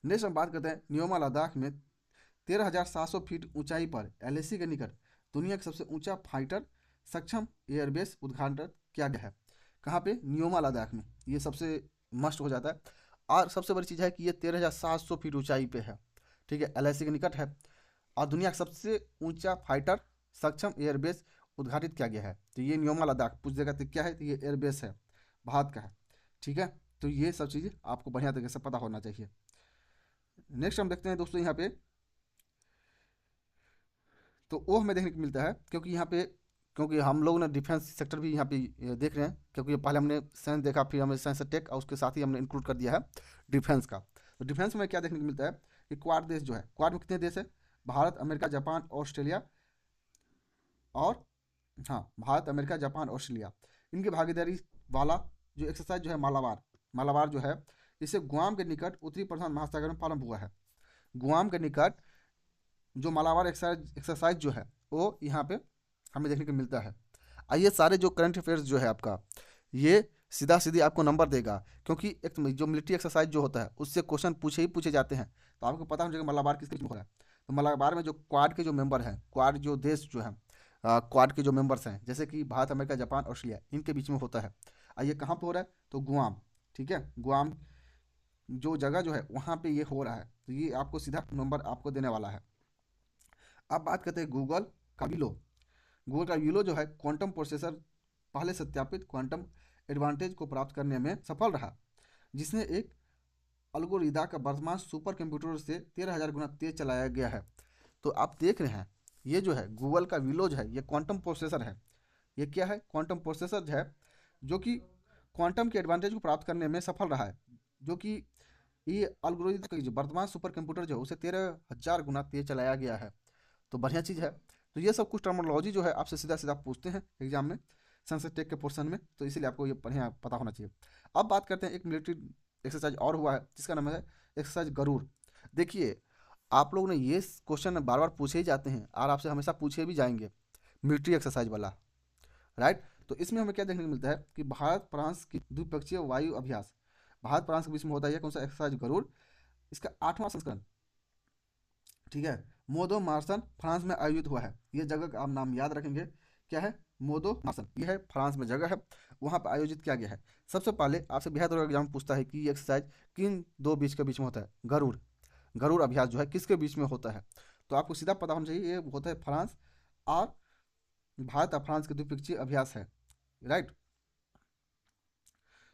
नेक्स्ट हम बात करते हैं न्योमा लद्दाख में 13,700 फीट ऊंचाई पर LAC के निकट दुनिया का सबसे ऊंचा फाइटर सक्षम एयरबेस उद्घाटन किया गया है। कहाँ पे, न्योमा लद्दाख में। ये सबसे मस्ट हो जाता है। और सबसे बड़ी चीज़ है कि ये 13,700 फीट ऊंचाई पे है। ठीक है, LAC के निकट है, और दुनिया का सबसे ऊंचा फाइटर सक्षम एयरबेस उद्घाटित किया गया है। तो ये न्योमा लद्दाख पूछ देगा तो क्या है, तो ये एयरबेस है, भारत का है। ठीक है, तो ये सब चीज़ें आपको बढ़िया तरीके से पता होना चाहिए। नेक्स्ट हम देखते हैं दोस्तों यहाँ पे, तो वो हमें देखने को मिलता है क्योंकि यहाँ पे, क्योंकि हम लोग ना डिफेंस सेक्टर भी यहाँ पे देख रहे हैं, क्योंकि पहले हमने साइंस देखा, फिर हमने साइंस टेक, और उसके साथ ही हमने इंक्लूड कर दिया है डिफेंस का। तो डिफेंस में क्या देखने को मिलता है कि क्वाड देश जो है, क्वाड में कितने देश है? भारत, अमेरिका, जापान, ऑस्ट्रेलिया और, हाँ, भारत, अमेरिका, जापान, ऑस्ट्रेलिया, इनकी भागीदारी वाला जो एक्सरसाइज जो है मालाबार, मालाबार जो है, इसे गुआम के निकट उत्तरी प्रशांत महासागर में प्रारंभ हुआ है। गुआम के निकट जो मालाबार एक्सरसाइज एक्सरसाइज जो है वो यहाँ पे हमें देखने को मिलता है। आइए सारे जो करंट अफेयर्स जो है आपका, ये सीधा सीधी आपको नंबर देगा, क्योंकि एक जो मिलिट्री एक्सरसाइज जो होता है उससे क्वेश्चन पूछे ही पूछे जाते हैं। तो आपको पता होना चाहिए मलाबार किसके बीच में हो रहा है। तो मलाबार में जो क्वाड के जो मेंबर हैं, क्वाड जो देश जो हैं, क्वाड के जो मेंबर्स हैं, जैसे कि भारत, अमेरिका, जापान, ऑस्ट्रेलिया, इनके बीच में होता है। आइए कहाँ पे हो रहा है? तो गुआम, ठीक है, गुआम जो जगह जो है वहाँ पे ये हो रहा है। तो ये आपको सीधा नंबर आपको देने वाला है। अब बात करते हैं गूगल का विलो। गूगल का विलो जो है क्वांटम प्रोसेसर पहले सत्यापित क्वांटम एडवांटेज को प्राप्त करने में सफल रहा, जिसने एक अल्गोरिदा का वर्तमान सुपर कंप्यूटर से 13,000 गुना तेज चलाया गया है। तो आप देख रहे हैं ये जो है गूगल का विलो जो है ये क्वांटम प्रोसेसर है। ये क्या है? क्वांटम प्रोसेसर जो है, जो कि क्वांटम के एडवांटेज को प्राप्त करने में सफल रहा है, जो कि ये अल्गोरिदम का जो वर्तमान सुपर कंप्यूटर जो है उसे 13,000 गुना तेज चलाया गया है। तो बढ़िया चीज़ है। तो ये सब कुछ टर्मिनोलॉजी जो है आपसे सीधा सीधा पूछते हैं एग्जाम में, संसद टेक के पोर्शन में, तो इसीलिए आपको ये बढ़िया पता होना चाहिए। अब बात करते हैं एक मिलिट्री एक्सरसाइज और हुआ है जिसका नाम है एक्सरसाइज गरुड़। देखिए, आप लोग ने ये क्वेश्चन बार बार पूछे ही जाते हैं और आपसे हमेशा पूछे भी जाएंगे, मिलिट्री एक्सरसाइज वाला, राइट। तो इसमें हमें क्या देखने को मिलता है कि भारत फ्रांस की द्विपक्षीय वायु अभ्यास, भारत फ्रांस के बीच में होता है कौन सा एक्सरसाइज गरुड़, इसका 8वां संस्करण, ठीक है, मोदो मार्सन फ्रांस में आयोजित हुआ है। ये जगह का आप नाम याद रखेंगे, क्या है? मोदो मार्सन, ये है फ्रांस में जगह है, वहाँ पर आयोजित किया गया है। सबसे पहले आपसे बिहार दौरा एग्जाम पूछता है कि ये एक्सरसाइज किन दो बीच के बीच में होता है? गरुड़, गरुड़ अभ्यास जो है किसके बीच में होता है? तो आपको सीधा पता होना चाहिए ये होता है फ्रांस और भारत और फ्रांस के द्विपक्षीय अभ्यास है, राइट।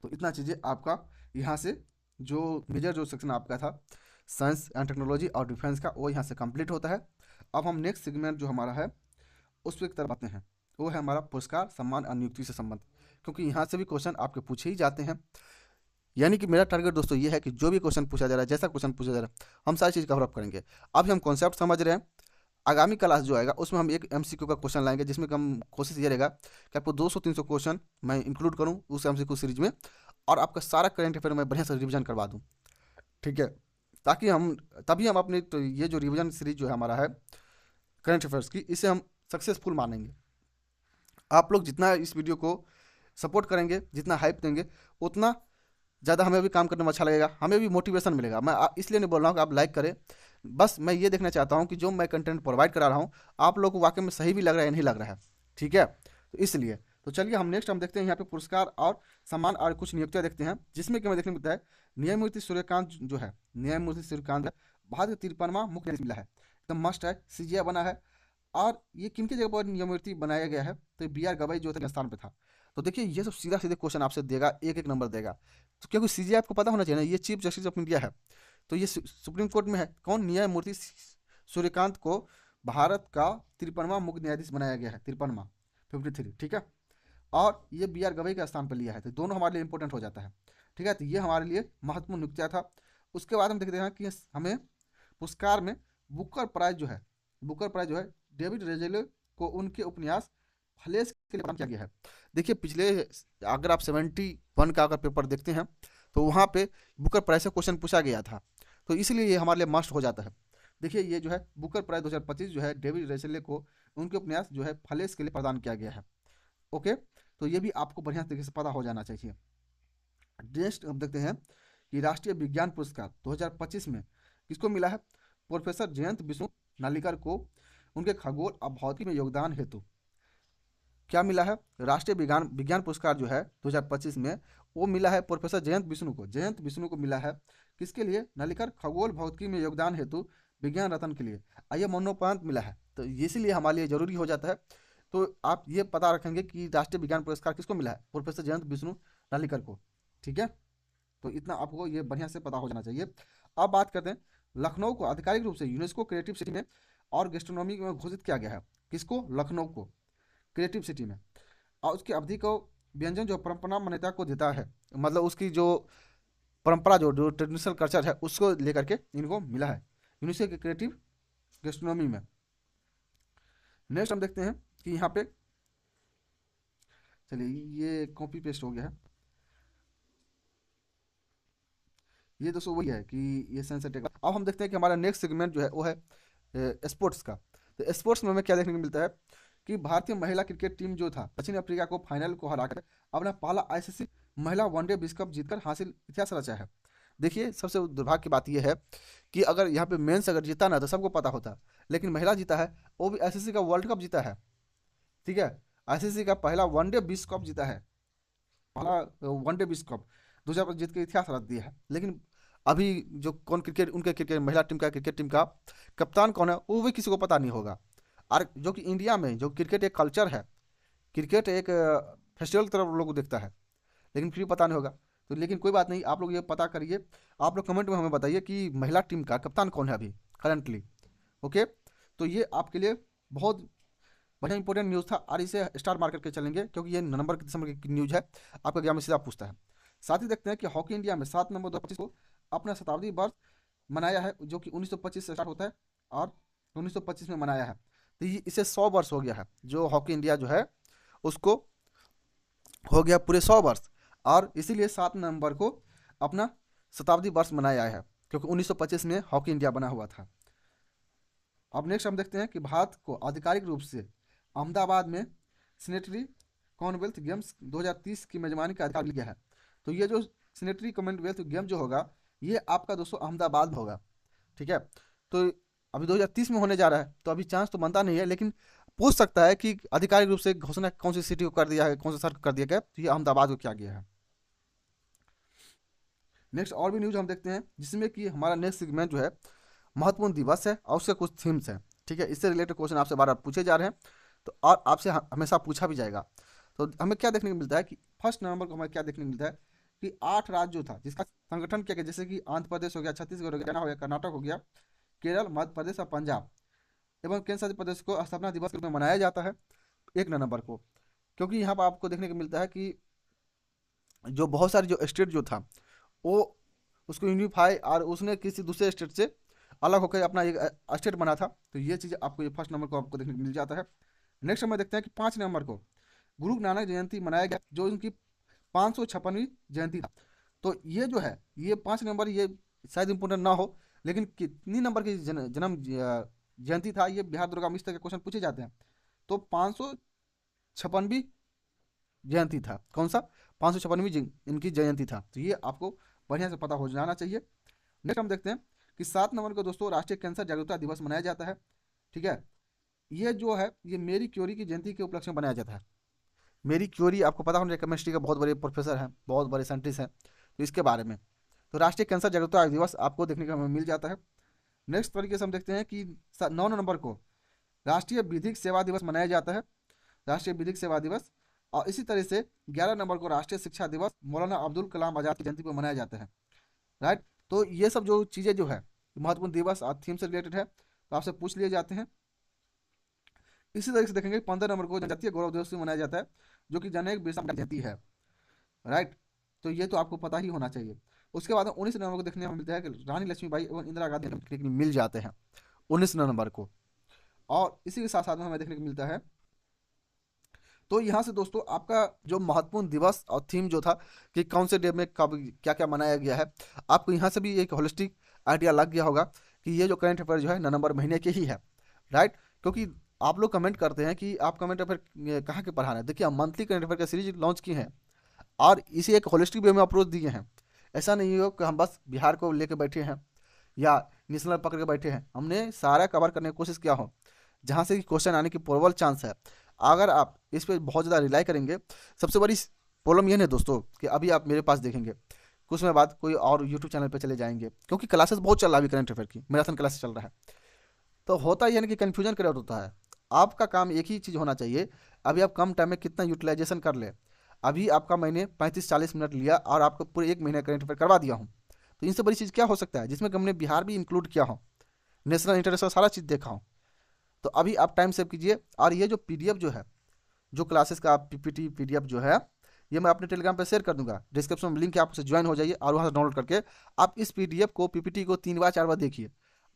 तो इतना चीज़ें आपका यहाँ से जो मेजर जो सेक्शन आपका था साइंस एंड टेक्नोलॉजी और डिफेंस का, वो यहाँ से कंप्लीट होता है। अब हम नेक्स्ट सेगमेंट जो हमारा है उस पर एक तरफ आते हैं, वो है हमारा पुरस्कार, सम्मान और नियुक्ति से संबंध, क्योंकि यहाँ से भी क्वेश्चन आपके पूछे ही जाते हैं। यानी कि मेरा टारगेट दोस्तों ये है कि जो भी क्वेश्चन पूछा जा रहा है, जैसा क्वेश्चन पूछा जा रहा है, हम सारी चीज़ कवर अप करेंगे। अभी हम कॉन्सेप्ट समझ रहे हैं, आगामी क्लास जो आएगा उसमें हम एक एमसीक्यू का क्वेश्चन लाएंगे, जिसमें हम कोशिश ये रहेगा कि आपको 200-300 क्वेश्चन मैं इंक्लूड करूँ उस एमसीक्यू सीरीज में, और आपका सारा करंट अफेयर मैं बढ़िया से रिवीजन करवा दूँ, ठीक है, ताकि हम तभी हम अपने तो ये जो रिवीजन सीरीज जो है हमारा है करंट अफेयर्स की, इसे हम सक्सेसफुल मानेंगे। आप लोग जितना इस वीडियो को सपोर्ट करेंगे, जितना हाइप देंगे, उतना ज़्यादा हमें भी काम करने में अच्छा लगेगा, हमें भी मोटिवेशन मिलेगा। मैं इसलिए नहीं बोल रहा हूँ कि आप लाइक करें, बस मैं ये देखना चाहता हूँ कि जो मैं कंटेंट प्रोवाइड करा रहा हूँ आप लोग को वाकई में सही भी लग रहा है या नहीं लग रहा है, ठीक है। तो इसलिए तो चलिए हम नेक्स्ट हम देखते हैं यहाँ पे पुरस्कार और सम्मान और कुछ नियुक्तियाँ देखते हैं, जिसमें कि हमें देखने को मिलता है न्यायमूर्ति सूर्यकांत जो है, न्यायमूर्ति सूर्यकांत है, भारत का 53वां मुख्य न्यायाधीश मिला है, एकदम मस्ट है, सीजीआई बना है। और ये किन की जगह पर न्यायमूर्ति बनाया गया है? तो बी आर गवाई जो थे स्थान पे था। तो देखिए ये सब सीधा सीधे क्वेश्चन आपसे देगा, एक एक नंबर देगा। तो क्योंकि सीजीआई आपको पता होना चाहिए ना, ये चीफ जस्टिस ऑफ इंडिया है, तो ये सुप्रीम कोर्ट में है कौन? न्यायमूर्ति सूर्यकांत को भारत का 53वां मुख्य न्यायाधीश बनाया गया है, 53वां, 53, ठीक है। और ये बी आर गवई का स्थान पर लिया है, तो दोनों हमारे लिए इंपॉर्टेंट हो जाता है, ठीक है। तो ये हमारे लिए महत्वपूर्ण नियुक्तियाँ था। उसके बाद हम देखते हैं कि हमें पुरस्कार में बुकर प्राइज जो है, बुकर प्राइज जो है डेविड रेजेले को उनके उपन्यास फलेस के लिए प्रदान किया गया है। देखिए पिछले, अगर आप 71 का अगर पेपर देखते हैं तो वहाँ पे बुकर प्राइज से क्वेश्चन पूछा गया था, तो इसलिए ये हमारे लिए मस्ट हो जाता है। देखिए ये जो है बुकर प्राइज 2025 जो है डेविड रेजेले को उनके उपन्यास जो है फलेस के लिए प्रदान किया गया है, ओके। तो ये भी आपको बढ़िया तरीके से पता हो जाना चाहिए। नेक्स्ट हम देखते हैं कि राष्ट्रीय विज्ञान पुरस्कार 2025 में किसको मिला है? प्रोफेसर जयंत विष्णु नालिकर को उनके खगोल और भौतिकी में योगदान हेतु क्या मिला है? राष्ट्रीय विज्ञान विज्ञान पुरस्कार जो है 2025 में वो मिला है प्रोफेसर जयंत विष्णु को, जयंत विष्णु को मिला है किसके लिए? नालिकर खगोल भौतिकी में योगदान हेतु विज्ञान रत्न के लिए। आइए मरणोपरांत मिला है, तो इसीलिए हमारे लिए जरूरी हो जाता है। तो आप ये पता रखेंगे कि राष्ट्रीय विज्ञान पुरस्कार किसको मिला है? प्रोफेसर जयंत विष्णु नालिकर को, ठीक है। तो इतना आपको ये बढ़िया से पता हो जाना चाहिए। अब बात करते हैं, लखनऊ को आधिकारिक रूप से यूनेस्को क्रिएटिव सिटी में और गेस्ट्रोनॉमी में घोषित किया गया है। किसको? लखनऊ को क्रिएटिव सिटी में। और उसकी अवधि को व्यंजन जो परंपरा मान्यता को देता है, मतलब उसकी जो परंपरा जो ट्रेडिशनल कल्चर है उसको लेकर के इनको मिला है यूनेस्को के क्रिएटिव गैस्ट्रोनॉमी में। नेक्स्ट हम देखते हैं कि यहाँ पे, चलिए ये कॉपी पेस्ट हो गया है, ये दोस्तों वही है कि ये सेंसर टेक। अब हम देखते हैं कि हमारा नेक्स्ट सेगमेंट जो है वो है स्पोर्ट्स का। तो स्पोर्ट्स में हमें क्या देखने को मिलता है कि भारतीय महिला क्रिकेट टीम जो था दक्षिण अफ्रीका को फाइनल को हराकर अपना पहला आईसीसी महिला वनडे विश्व कप जीतकर हासिल इतिहास रचा है। देखिए सबसे दुर्भाग्य की बात यह है कि अगर यहाँ पे मेंस अगर जीता ना तो सबको पता होता, लेकिन महिला जीता है, वो भी आईसीसी का वर्ल्ड कप जीता है, ठीक है, आईसीसी का पहला वनडे विश्व कप जीता है, पहला वनडे विश्व कप 2000 जीत के इतिहास रच दिया है। लेकिन अभी जो कौन क्रिकेट उनके क्रिकेट महिला टीम का क्रिकेट टीम का कप्तान कौन है वो भी किसी को पता नहीं होगा। और जो कि इंडिया में जो क्रिकेट एक कल्चर है, क्रिकेट एक फेस्टिवल की तरफ लोग देखता है, लेकिन फिर भी पता नहीं होगा। तो लेकिन कोई बात नहीं, आप लोग ये पता करिए, आप लोग कमेंट में हमें बताइए कि महिला टीम का कप्तान कौन है अभी करंटली। ओके, तो ये आपके लिए बहुत बढ़िया इंपॉर्टेंट न्यूज़ था और इसे स्टार मार्केट के चलेंगे क्योंकि ये नवंबर दिसंबर की न्यूज़ है, आपका एग्जाम में सीधा पूछता है। साथ ही देखते हैं कि हॉकी इंडिया में 7 नवंबर 2025 को अपना शताब्दी वर्ष मनाया है, जो कि 1925 से स्टार्ट होता है और 1925 में मनाया है। तो ये इसे 100 वर्ष हो गया है, जो हॉकी इंडिया जो है उसको हो गया पूरे 100 वर्ष, और इसीलिए 7 नवंबर को अपना शताब्दी वर्ष मनाया है क्योंकि 1925 में हॉकी इंडिया बना हुआ था। अब नेक्स्ट हम देखते हैं कि भारत को आधिकारिक रूप से अहमदाबाद में सेनेटरी कॉमनवेल्थ गेम्स 2030 की मेजबानी का अधिकार मिल गया है। तो ये जो सेनेटरी कॉमनवेल्थ गेम जो होगा ये आपका दोस्तों अहमदाबाद में होगा, ठीक है। तो अभी 2030 में होने जा रहा है, तो अभी चांस तो बनता नहीं है, लेकिन पूछ सकता है कि आधिकारिक रूप से घोषणा कौन सी सिटी को कर दिया है, कौन सा शहर को कर दिया गया, तो ये अहमदाबाद को किया गया है। नेक्स्ट और भी न्यूज हम देखते हैं जिसमें कि हमारा नेक्स्ट सेगमेंट जो है महत्वपूर्ण दिवस है और उसके कुछ थीम्स हैं, ठीक है। इससे रिलेटेड क्वेश्चन आपसे बार बार पूछे जा रहे हैं, तो और आपसे हमेशा पूछा भी जाएगा। तो हमें क्या देखने को मिलता है कि 1 नवंबर को हमें क्या देखने को मिलता है कि 8 राज्य जो था जिसका संगठन किया गया, जैसे कि आंध्र प्रदेश हो गया, छत्तीसगढ़ हो गया, हरियाणा हो गया, कर्नाटक हो गया, केरल, मध्य प्रदेश और पंजाब एवं केंद्र शासित प्रदेश को स्थापना दिवस के रूप में मनाया जाता है 1 नवंबर को। क्योंकि यहाँ पर आपको देखने को मिलता है कि जो बहुत सारे जो स्टेट जो था वो उसको यूनिफाई और उसने किसी दूसरे स्टेट से अलग होकर अपना एक स्टेट बना था। तो ये चीज़ आपको ये 1 नवंबर को आपको देखने को मिल जाता है। नेक्स्ट हमें देखते हैं कि 5 नवंबर को गुरु नानक जयंती मनाया गया, जो उनकी 556वीं जयंती था। तो ये जो है ये 5 नवंबर ये शायद इम्पोर्टेंट ना हो, लेकिन कितनी नंबर की जन्म जयंती था ये बिहार दुर्गा में इस तरह के क्वेश्चन पूछे जाते हैं। तो 556वीं जयंती था, कौन सा 556वीं इनकी जयंती था। तो ये आपको बढ़िया से पता हो जाना चाहिए। नेक्स्ट हम देखते हैं कि 7 नवंबर को दोस्तों राष्ट्रीय कैंसर जागरूकता दिवस मनाया जाता है, ठीक है। ये जो है ये मेरी क्यूरी की जयंती के उपलक्ष्य में मनाया जाता है। मेरी क्यूरी आपको पता होना चाहिए, केमिस्ट्री का बहुत बड़े प्रोफेसर हैं, बहुत बड़े साइंटिस्ट हैं, तो इसके बारे में तो राष्ट्रीय कैंसर जागरूकता दिवस आपको देखने को हमें मिल जाता है। नेक्स्ट तरीके से हम देखते हैं कि 9 नवंबर को राष्ट्रीय विधिक सेवा दिवस मनाया जाता है, राष्ट्रीय विधिक सेवा दिवस। और इसी तरह से 11 नवंबर को राष्ट्रीय शिक्षा दिवस मौलाना अब्दुल कलाम आज़ाद की जयंती पर मनाया जाता है, राइट। तो ये सब जो चीज़ें जो है महत्वपूर्ण दिवस और थीम से रिलेटेड है, तो आपसे पूछ लिए जाते हैं। इसी तरीके से देखेंगे 15 नवंबर को जनजातीय गौरव दिवस भी मनाया जाता है, जो कि जननायक बिरसा मुंडा जयंती है, राइट। तो ये तो आपको पता ही होना चाहिए। उसके बाद 19 नवंबर को देखने में मिलता है कि रानी लक्ष्मीबाई एवं इंदिरा गांधी देखने को मिल जाते हैं 19 नवंबर को। और इसी के साथ साथ में हमें देखने को मिलता है, तो यहाँ से दोस्तों आपका जो महत्वपूर्ण दिवस और थीम जो था कि कौन से डे में कब क्या क्या मनाया गया है, आपको यहाँ से भी एक होलिस्टिक आइडिया लग गया होगा कि ये जो करंट अफेयर जो है नवंबर महीने के ही है, राइट। क्योंकि आप लोग कमेंट करते हैं कि आप करंट अफेयर कहाँ के पढ़ा रहे हैं। देखिए हम मंथली करंट अफेयर का सीरीज लॉन्च किए हैं और इसे एक होलिस्टिक वे में अप्रोच दिए हैं। ऐसा नहीं हो कि हम बस बिहार को लेकर बैठे हैं या नेशनल पकड़ के बैठे हैं, हमने सारा कवर करने की कोशिश किया हो जहाँ से क्वेश्चन आने की प्रबल चांस है। अगर आप इस पर बहुत ज़्यादा रिलाई करेंगे, सबसे बड़ी प्रॉब्लम ये नहीं दोस्तों कि अभी आप मेरे पास देखेंगे, कुछ समय बाद कोई और यूट्यूब चैनल पे चले जाएंगे, क्योंकि क्लासेस बहुत चल रहा है अभी करंट अफेयर की, मैराथन क्लासेस चल रहा है। तो होता ही है ना कि कन्फ्यूजन क्रिएट होता है। आपका काम एक ही चीज़ होना चाहिए, अभी आप कम टाइम में कितना यूटिलाइजेशन कर ले। अभी आपका मैंने 35-40 मिनट लिया और आपको पूरे 1 महीने करंट अफेयर करवा दिया हूँ, तो इनसे बड़ी चीज़ क्या हो सकता है जिसमें कि हमने बिहार भी इंक्लूड किया हो, नेशनल इंटरनेशनल सारा चीज़ देखा हो। तो अभी आप टाइम सेव कीजिए। और ये जो PDF जो है, जो क्लासेस का पीपीटी PDF जो है, ये मैं अपने टेलीग्राम पे शेयर कर दूंगा, डिस्क्रिप्शन में लिंक है, आप उसे ज्वाइन हो जाइए और वहाँ से डाउनलोड करके आप इस पीडीएफ को, पीपीटी को 3 बार 4 बार देखिए।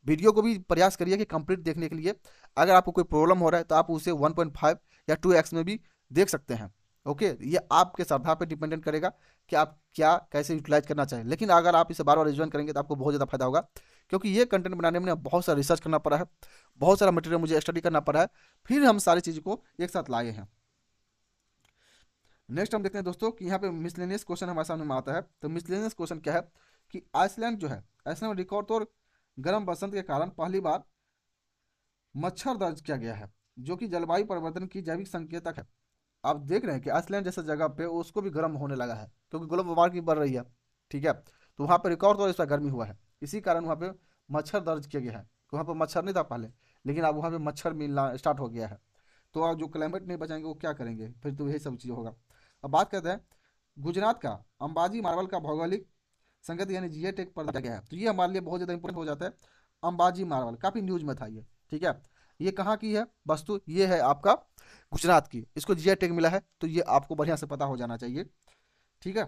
वीडियो को भी प्रयास करिए कि कंप्लीट देखने के लिए। अगर आपको कोई प्रॉब्लम हो रहा है तो आप उसे 1.5 या 2x में भी देख सकते हैं। ओके, ये आपके श्रद्धा पे डिपेंडेंट करेगा कि आप क्या कैसे यूटिलाइज करना चाहें। लेकिन अगर आप इसे बार बार रिविजन करेंगे तो आपको बहुत ज़्यादा फायदा होगा, क्योंकि ये कंटेंट बनाने में बहुत सारा रिसर्च करना पड़ा है, बहुत सारा मटेरियल मुझे स्टडी करना पड़ा है, फिर हम सारी चीज़ को एक साथ लाए हैं। नेक्स्ट हम देखते हैं दोस्तों कि यहाँ पे मिसलेनियस क्वेश्चन हमारे सामने में आता है। तो मिसलेनियस क्वेश्चन क्या है कि आइसलैंड जो है, आइसलैंड में रिकॉर्ड तौर गर्म बसंत के कारण पहली बार मच्छर दर्ज किया गया है, जो कि जलवायु परिवर्तन की जैविक संकेतक है। आप देख रहे हैं कि आइसलैंड जैसे जगह पे उसको भी गर्म होने लगा है, क्योंकि ग्लोबल वार्मिंग बढ़ रही है। ठीक है, तो वहाँ पे रिकॉर्ड तौर इस पर गर्मी हुआ है, इसी कारण वहाँ पे मच्छर दर्ज किया गया है। तो वहाँ पे मच्छर नहीं था पहले, लेकिन अब वहाँ पे मच्छर मिलना स्टार्ट हो गया है। तो अब जो क्लाइमेट नहीं बचाएंगे वो क्या करेंगे, फिर तो यही सब चीज़ होगा। अब बात करते हैं गुजरात का अंबाजी मार्बल का भौगोलिक संकेत यानी जीए टैग पर दिया गया है। तो ये हमारे लिए बहुत ज़्यादा इंपॉर्टेंट हो जाता है। अंबाजी मार्बल काफ़ी न्यूज में था ये। ठीक है, ये कहाँ की है वस्तु, ये है आपका गुजरात की, इसको जीआई टैग मिला है, तो ये आपको बढ़िया से पता हो जाना चाहिए। ठीक है,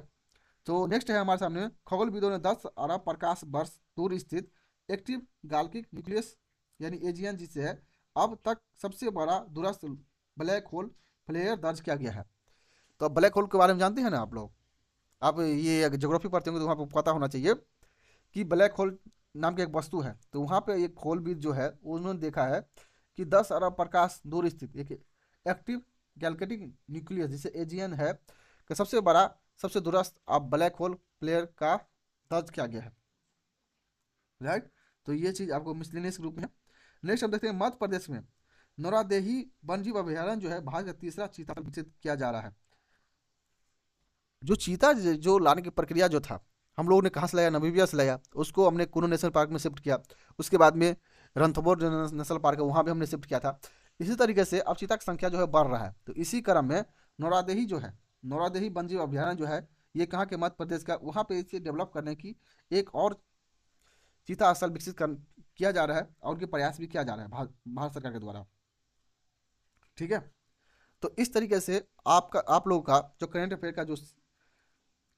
तो नेक्स्ट है हमारे सामने खगोलविदों ने 10 अरब प्रकाश वर्ष दूर स्थित एक्टिव गाल्किक न्यूक्लियस यानी एजीएन, जिसे है अब तक सबसे बड़ा दूरस्थ ब्लैक होल फ्लेयर दर्ज किया गया है। तो अब ब्लैक होल के बारे में जानते हैं ना आप लोग, आप ये ज्योग्राफी पढ़ते होंगे तो वहाँ पर पता होना चाहिए कि ब्लैक होल नाम की एक वस्तु है। तो वहाँ पे एक खोलविद जो है उन्होंने देखा है कि 10 अरब प्रकाश दूर स्थित एक एक्टिव गैलेक्टिक न्यूक्लियस जिसे एजीएन है का सबसे बड़ा सबसे दूरस्थ अब ब्लैक होल प्लेयर का दर्ज किया गया है। राइट, तो ये चीज़ आपको मिसलेनियस ग्रुप में है। नेक्स्ट हम देखते हैं मध्य प्रदेश में नौरादेही वन्यजीव अभयारण्य जो है भारत का तीसरा चीता विकसित किया जा रहा है। जो चीता जो लाने की प्रक्रिया जो था, हम लोगों ने कहाँ से लाया, नमीबिया से लाया, उसको हमने कुनो नेशनल पार्क में शिफ्ट किया, उसके बाद में रणथंबोर नेशनल पार्क है वहाँ भी हमने शिफ्ट किया था। इसी तरीके से अब चीता की संख्या जो है बढ़ रहा है। तो इसी क्रम में नौरादेही जो है, नौरादेही वन्यजीव अभयारण्य जो है, ये कहाँ के मध्य प्रदेश का, वहाँ पे इसे डेवलप करने की एक और चीता स्थल विकसित किया जा रहा है और उनके प्रयास भी किया जा रहा है भारत सरकार के द्वारा। ठीक है, तो इस तरीके से आप लोगों का जो करंट अफेयर का जो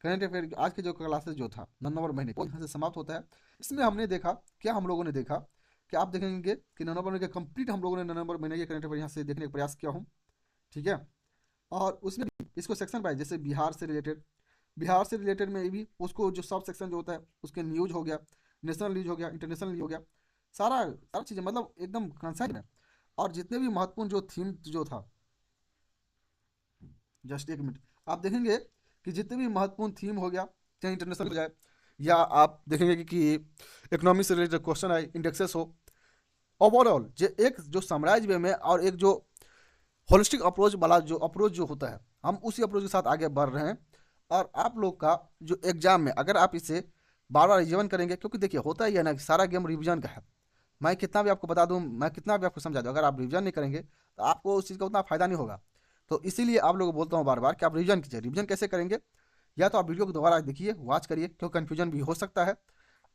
करंट अफेयर आज के जो क्लासेस जो था नवंबर महीने वो यहाँ से समाप्त होता है। इसमें हमने देखा, क्या हम लोगों ने देखा कि आप देखेंगे कि नवंबर महीने का कंप्लीट हम लोगों ने नवंबर महीने के करंट अफेयर यहाँ से देखने का प्रयास किया हूँ। ठीक है, और उसमें भी इसको सेक्शन वाइज, जैसे बिहार से रिलेटेड में भी उसको जो सब सेक्शन जो होता है उसके न्यूज हो गया, नेशनल न्यूज हो गया, इंटरनेशनल न्यूज हो गया, सारा सारी चीज़ें मतलब एकदम कंसाइज में। और जितने भी महत्वपूर्ण जो थीम जो था, जस्ट एक मिनट, आप देखेंगे कि जितने भी महत्वपूर्ण थीम हो गया, चाहे इंटरनेशनल हो जाए या आप देखेंगे कि इकोनॉमी से रिलेटेड क्वेश्चन आए, इंडेक्सेस हो, ओवरऑल जो एक जो समराइज वे में और एक जो होलिस्टिक अप्रोच वाला जो अप्रोच जो होता है, हम उसी अप्रोच के साथ आगे बढ़ रहे हैं। और आप लोग का जो एग्जाम में अगर आप इसे बार बार रिविजन करेंगे, क्योंकि देखिए होता ही है ना कि सारा गेम रिविजन का है। मैं कितना भी आपको बता दूं, मैं कितना भी आपको समझा दूं, अगर आप रिविजन नहीं करेंगे तो आपको उस चीज़ का उतना फायदा नहीं होगा। तो इसीलिए आप लोगों को बोलता हूँ बार बार कि आप रिविजन कीजिए। रिविजन कैसे करेंगे, या तो आप वीडियो को दोबारा देखिए, वॉच करिए, क्योंकि कन्फ्यूजन भी हो सकता है,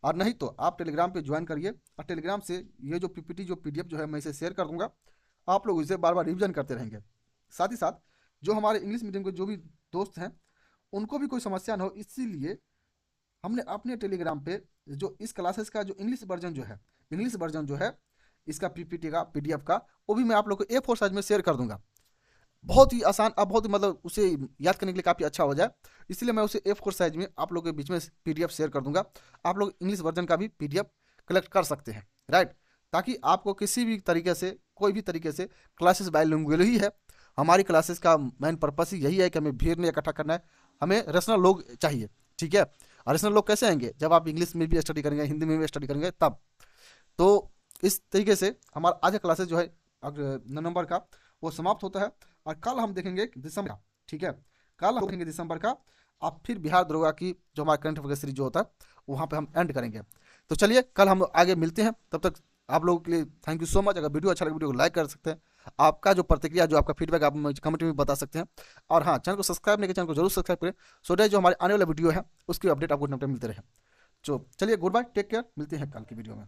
और नहीं तो आप टेलीग्राम पे ज्वाइन करिए और टेलीग्राम से ये जो पीपीटी जो पीडीएफ जो है मैं इसे शेयर कर दूंगा, आप लोग इसे बार बार रिविजन करते रहेंगे। साथ ही साथ जो हमारे इंग्लिश मीडियम के जो भी दोस्त हैं उनको भी कोई समस्या ना हो, इसीलिए हमने अपने टेलीग्राम पे जो इस क्लासेस का जो इंग्लिश वर्जन जो है इसका पीपीटी का पीडीएफ का, वो भी मैं आप लोग को A4 साइज में शेयर कर दूंगा। बहुत ही आसान, अब बहुत ही मतलब उसे याद करने के लिए काफ़ी अच्छा हो जाए, इसलिए मैं उसे A4 साइज में आप लोगों के बीच में पीडीएफ शेयर कर दूंगा। आप लोग इंग्लिश वर्जन का भी पीडीएफ कलेक्ट कर सकते हैं। राइट, ताकि आपको किसी भी तरीके से कोई भी तरीके से क्लासेस बाइलिंगुअल ही है। हमारी क्लासेस का मेन पर्पस ही यही है कि हमें भीड़ नहीं इकट्ठा करना है, हमें रैशनल लोग चाहिए। ठीक है, और रैशनल लोग कैसे आएंगे, जब आप इंग्लिश में भी स्टडी करेंगे, हिंदी में भी स्टडी करेंगे तब। तो इस तरीके से हमारा आज का क्लासेस जो है नवंबर का वो समाप्त होता है, और कल हम देखेंगे दिसंबर का। ठीक है, कल हम देखेंगे दिसंबर का, अब फिर बिहार दरोगा की जो हमारा करंट अफेयर सीरीज जो होता है वहाँ पे हम एंड करेंगे। तो चलिए कल हम आगे मिलते हैं, तब तक आप लोगों के लिए थैंक यू सो मच। अगर वीडियो अच्छा लगे वीडियो को लाइक कर सकते हैं, आपका जो प्रतिक्रिया जो आपका फीडबैक आप मुझे कमेंट में बता सकते हैं। और हाँ, चैनल को सब्सक्राइब नहीं किया, चैनल को जरूर सब्सक्राइब करें, सो दैट जो हमारे आने वाला वीडियो है उसकी अपडेट आपको टाइम मिलते रहे। तो चलिए गुड बाय, टेक केयर, मिलते हैं कल की वीडियो में।